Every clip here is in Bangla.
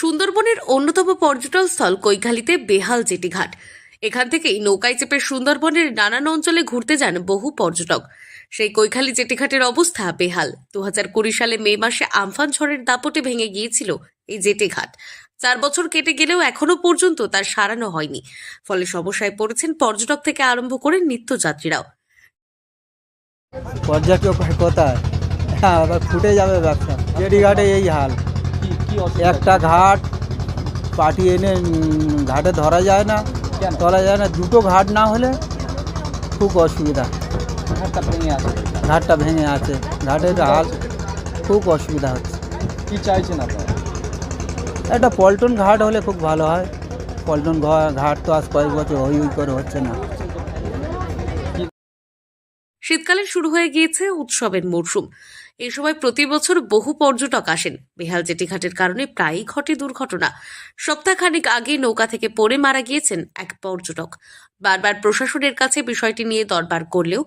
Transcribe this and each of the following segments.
সুন্দরবনের অন্যতম পর্যটন স্থল কৈখালীতে বেহাল জেটিঘাট। এখান থেকেই নৌকায় চেপে সুন্দরবনের নানান অঞ্চলে ঘুরতে যান বহু পর্যটক। সেই কৈখালী জেটিঘাটের অবস্থা বেহাল। 2020 সালে মে মাসে আমফান ঝড়ের দাপটে ভেঙে গিয়েছিল এই জেটিঘাট। 4 বছর কেটে গেলেও এখনো পর্যন্ত তার সারানো হয়নি। ফলে সমস্যায় পড়েছেন পর্যটক থেকে আরম্ভ করে নিত্যযাত্রীরাও। পর্যটক কোথায়? হ্যাঁ, আবার ফুটে যাবে ব্যবসা। জেটিঘাটে এই হাল। একটা ঘাট পাটি এনে ঘাটে ধরা যায় না, দুটো ঘাট না হলে খুব অসুবিধা। ঘাটটা ভেঙে আছে, ঘাটের হাল খুব অসুবিধা হচ্ছে। কি চাইছেন আপনারা? একটা পল্টন ঘাট হলে খুব ভালো হয়। পল্টন ঘাট তো আজ কয়েক বছর হই করে হচ্ছে না। শীতকালে শুরু হয়ে গিয়েছে উৎসবের মরশুম। এই সময় প্রতি বছর বহু পর্যটক আসেন। বেহাল জেটিঘাটের কারণে প্রায়ই ঘটে দুর্ঘটনা। সপ্তাহখানেক আগে নৌকা থেকে পড়ে মারা গিয়েছেন এক পর্যটক। বারবার প্রশাসনের কাছে বিষয়টি নিয়ে দরবার করলেও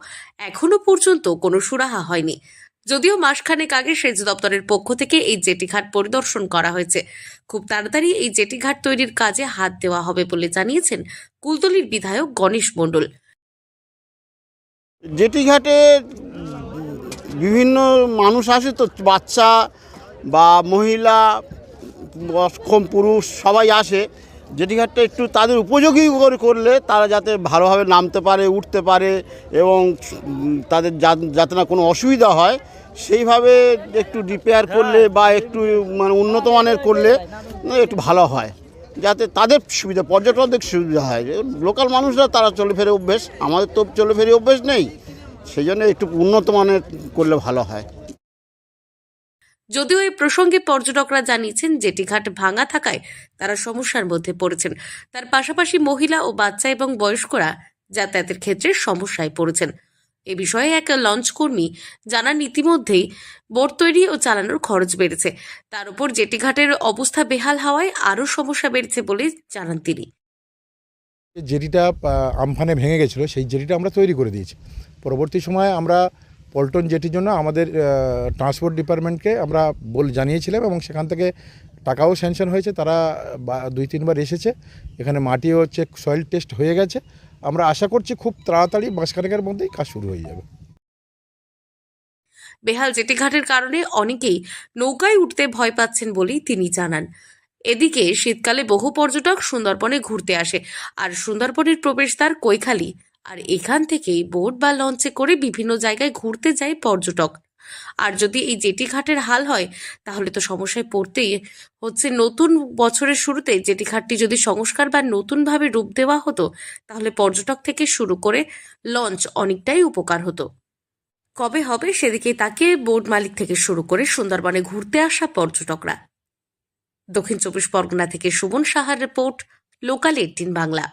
এখনো পর্যন্ত কোনো সুরাহা হয়নি। যদিও মাসখানেক আগে সেচ দপ্তরের পক্ষ থেকে এই জেটিঘাট পরিদর্শন করা হয়েছে। খুব তাড়াতাড়ি এই জেটিঘাট তৈরির কাজে হাত দেওয়া হবে বলে জানিয়েছেন কুলতলির বিধায়ক গণেশ মণ্ডল। জেটিঘাটে বিভিন্ন মানুষ আসে, তো বাচ্চা বা মহিলা অক্ষম পুরুষ সবাই আসে। জেটিঘাটটা একটু তাদের উপযোগী করলে তারা যাতে ভালোভাবে নামতে পারে, উঠতে পারে এবং তাদের যাতে না কোনো অসুবিধা হয় সেইভাবে একটু রিপেয়ার করলে বা একটু মানে উন্নত মানের করলে একটু ভালো হয়, যাতে তাদের সুবিধা, পর্যটকদের সুবিধা হয়। লোকাল মানুষরা তারা চলে ফেরে অভ্যেস, আমাদের তো চলে ফেরে অভ্যেস নেই, সেই জন্য একটু উন্নত মানের করলে ভালো হয়। যদিও এই প্রসঙ্গে পর্যটকরা জানিয়েছেন জেটিঘাট ভাঙা থাকায় তারা সমস্যার মধ্যে পড়েছেন। তার পাশাপাশি মহিলা ও বাচ্চা এবং বয়স্করা যাতায়াতের ক্ষেত্রে সমস্যায় পড়েছেন। এ বিষয়ে এক লঞ্চ কর্মী জানান, ইতিমধ্যেই বোট তৈরি ও চালানোর খরচ বেড়েছে। তার উপর জেটিঘাটের অবস্থা বেহাল হওয়ায় আরও সমস্যা বেড়েছে বলে জানান তিনি। জেটিটা আমফানে ভেঙে গেছিলো, সেই জেটিটা আমরা তৈরি করে দিয়েছি। পরবর্তী সময়ে আমরা পল্টন জেটির জন্য আমাদের ট্রান্সপোর্ট ডিপার্টমেন্টকে আমরা জানিয়েছিলাম এবং সেখান থেকে টাকাও স্যাংশন হয়েছে। তারা 2-3 বার এসেছে, এখানে মাটিও সয়েল টেস্ট হয়ে গেছে। আমরা আশা করছি খুব তাড়াতাড়ি মাসখানেকের মধ্যেই কাজ শুরু হয়ে যাবে। বেহাল জেটিঘাটের কারণে অনেকেই নৌকায় উঠতে ভয় পাচ্ছেন বলেই তিনি জানান। এদিকে শীতকালে বহু পর্যটক সুন্দরবনে ঘুরতে আসে, আর সুন্দরবনের প্রবেশদ্বার কৈখালী। আর এখান থেকেই বোট বা লঞ্চে করে বিভিন্ন জায়গায় ঘুরতে যায় পর্যটক। আর যদি এই জেটিঘাটের হাল হয় তাহলে তো সমস্যায় পড়তেই হচ্ছে। নতুন বছরের শুরুতে জেটিঘাটটি যদি সংস্কার বা নতুনভাবে রূপ দেওয়া হতো তাহলে পর্যটক থেকে শুরু করে লঞ্চ অনেকটাই উপকার হতো। কবে হবে সেদিকে তাকিয়ে বোট মালিক থেকে শুরু করে সুন্দরবনে ঘুরতে আসা পর্যটকরা। দক্ষিণ 24 পরগনা থেকে সুমন সাহার রিপোর্ট, লোকাল 18 বাংলা।